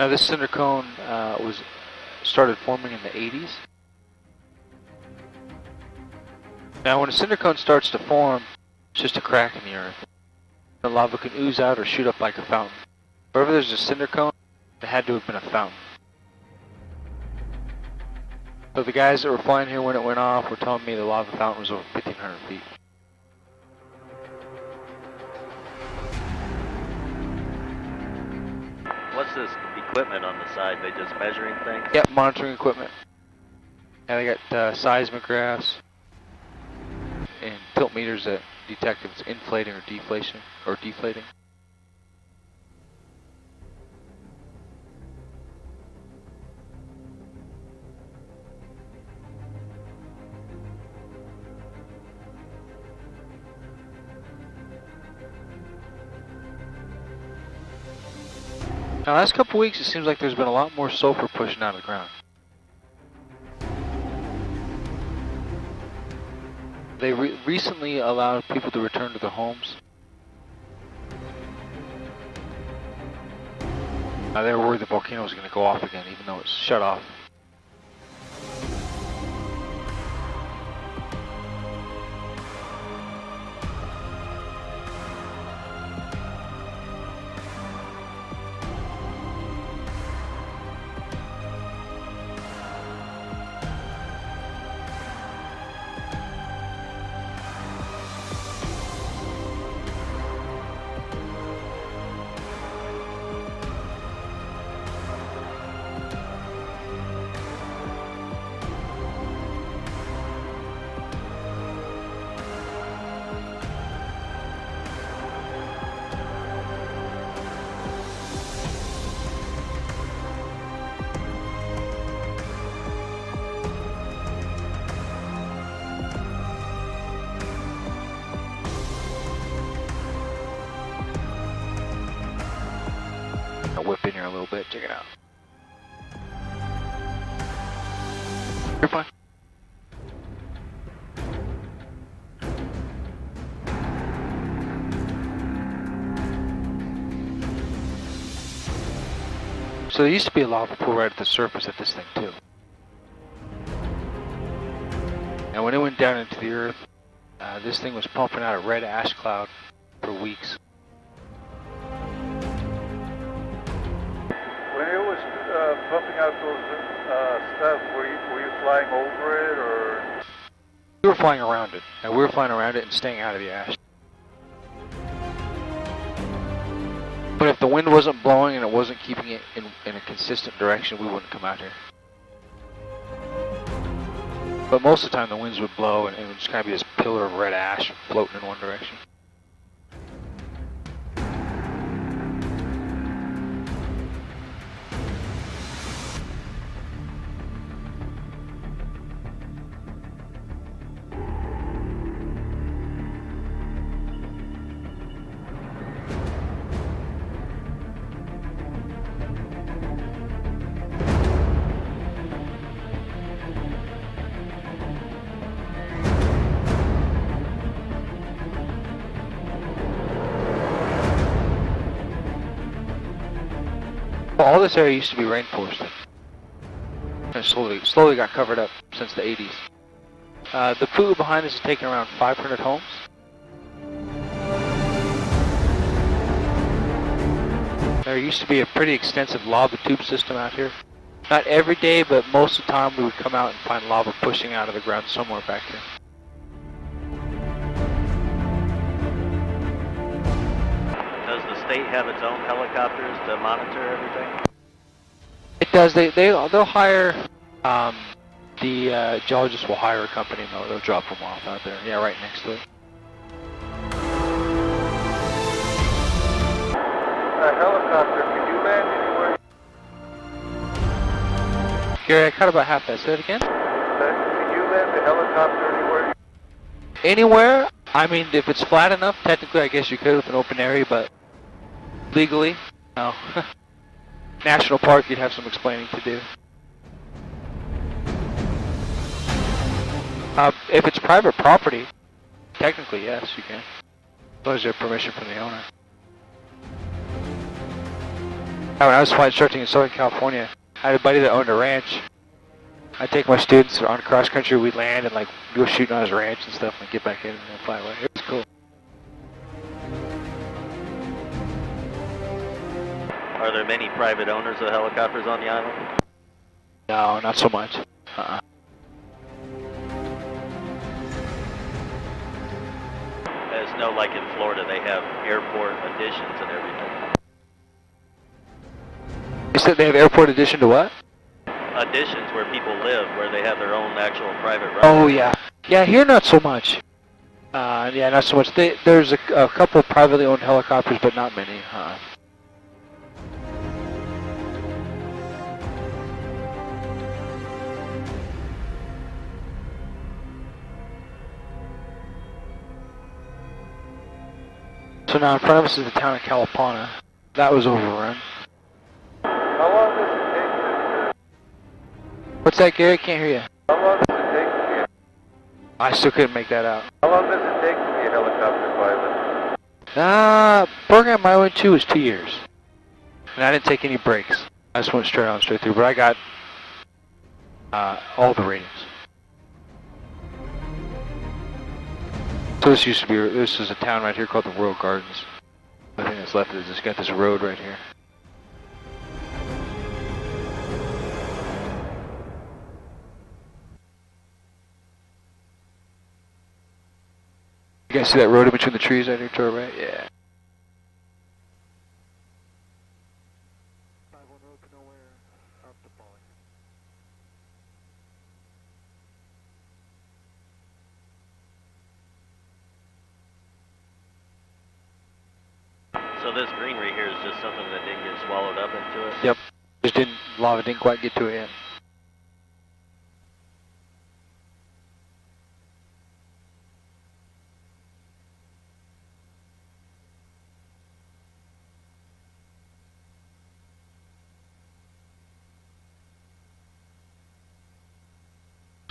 Now this cinder cone was started forming in the 80s. Now when a cinder cone starts to form, it's just a crack in the earth. The lava can ooze out or shoot up like a fountain. Wherever there's a cinder cone, it had to have been a fountain. So the guys that were flying here when it went off were telling me the lava fountain was over 1,500 feet. What's this equipment on the side? They just measuring things? Yep, monitoring equipment. And they got seismic graphs and tilt meters that detect if it's inflating or deflating. Now, last couple weeks, it seems like there's been a lot more sulfur pushing out of the ground. They recently allowed people to return to their homes. Now, they were worried the volcano was going to go off again, even though it's shut off. I'll whip in here a little bit, check it out. You're fine. So there used to be a lava pool right at the surface of this thing too. And when it went down into the earth, this thing was pumping out a red ash cloud for weeks. When it was pumping out those stuff, were you flying over it, or? We were flying around it, and we were flying around it and staying out of the ash. But if the wind wasn't blowing and it wasn't keeping it in a consistent direction, we wouldn't come out here. But most of the time the winds would blow and it would just kind of be this pillar of red ash floating in one direction. All this area used to be rainforest. And slowly got covered up since the 80s. The Pu'u behind us has taken around 500 homes. There used to be a pretty extensive lava tube system out here. Not every day, but most of the time we would come out and find lava pushing out of the ground somewhere back here. Does the state have its own helicopters to monitor everything? It does. They'll hire, the geologists will hire a company and they'll drop them off out there. Yeah, right next to it. A helicopter, can you land anywhere? Gary, I cut about half that. Say it again? Can you land a helicopter anywhere? Anywhere? I mean, if it's flat enough, technically I guess you could with an open area, but legally, no. National Park, you'd have some explaining to do. If it's private property, technically yes, you can. As long as you have permission from the owner. When I was flight instructing in Southern California, I had a buddy that owned a ranch. I'd take my students on cross country, we'd land and like go shooting on his ranch and stuff and get back in and then fly away. It was cool. Are there many private owners of helicopters on the island? No, not so much. There's no, like in Florida, they have airport additions and everything. You said they have airport addition to what? Additions where people live, where they have their own actual private road. Oh yeah. Yeah, here not so much. Yeah, not so much. There's a couple privately owned helicopters, but not many. So now in front of us is the town of Kalapana. That was overrun. How long does it take to... What's that, Gary? Can't hear you. How long does it take to be... I still couldn't make that out. How long does it take to be a helicopter pilot? Program I went to was 2 years. And I didn't take any breaks. I just went straight on, straight through. But I got all the ratings. So this is a town right here called the Royal Gardens. The thing that's left is it's got this road right here. You guys see that road in between the trees right here to our right? Yeah. So this greenery here is just something that didn't get swallowed up into it? Yep. Lava didn't quite get to it yet.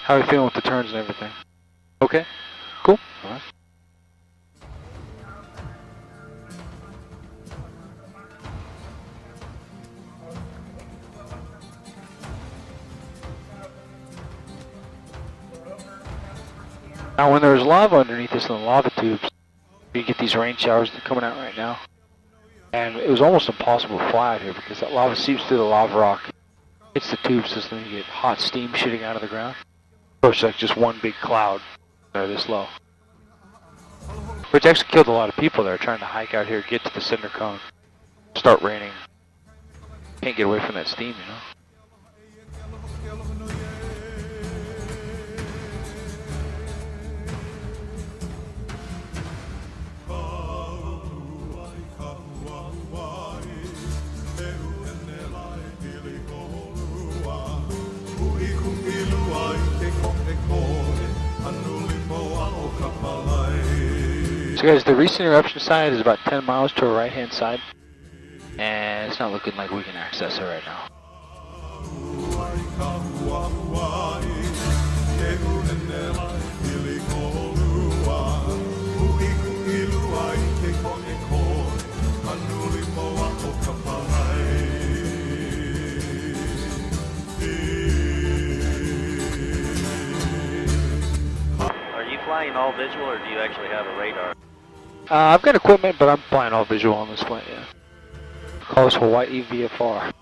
How are you feeling with the turns and everything? Okay? Cool. All right. Now when there's lava underneath this in the lava tubes, you get these rain showers that are coming out right now. And it was almost impossible to fly out here because that lava seeps through the lava rock, hits the tube system, and you get hot steam shooting out of the ground. Of course, like just one big cloud. They're this low. Which actually killed a lot of people that are trying to hike out here, get to the cinder cone, start raining. Can't get away from that steam, you know? So guys, the recent eruption side is about 10 miles to our right hand side, and it's not looking like we can access it right now. Are you flying all visual or do you actually have a radar? I've got equipment, but I'm flying all visual on this flight, yeah. Call us Hawaii VFR.